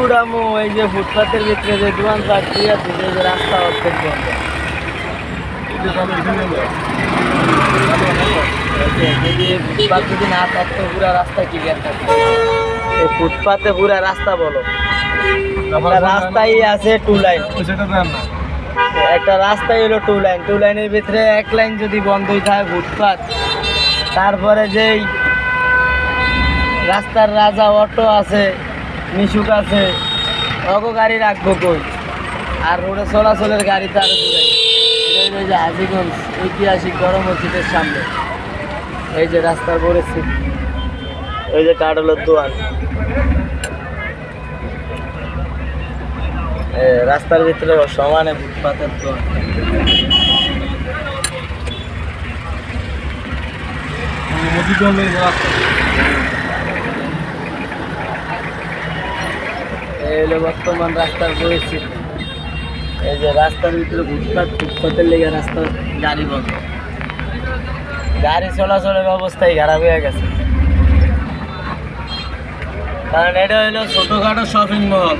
উড়ামো এই যে ফুটপাতের ভিতরে যে দোকান পাচ্ছি আছে যে রাস্তা অর্ধেক বন্ধ। যদি ফুটপাত যদি না থাকতো পুরা রাস্তা ক্লিয়ার থাকতো। এই ফুটপাতে পুরা রাস্তা বলো, রাস্তাই আছে 2 লাইন, একটা রাস্তাই হলো 2 লাইন। 2 লাইনের ভিতরে 1 লাইন যদি বন্ধই থাকে ফুটপাত, তারপরে যেই রাস্তার রাজা অটো আছে, মিশুক আছে, অগো গাড়ি রাখবো কই? আর রোডে চলাচলের গাড়ি তো আরো দূরে। এই যে হাজীগঞ্জ ঐতিহাসিক বড় মসজিদের সামনে এই যে রাস্তার পড়েছি, ওই যে কাঠলের দোয়ান, রাস্তার ভিতরে সমানে ফুটপাতের দোয়ান। এই হলো বর্তমান রাস্তার পরিস্থিতি। এই যে রাস্তার ভিতরে ফুটপাতের লেগে রাস্তার গাড়ি বন্ধ, গাড়ি চলাচলের অবস্থাই খারাপ হয়ে গেছে। কারণ এটা হলো ছোটখাটো শপিং মল।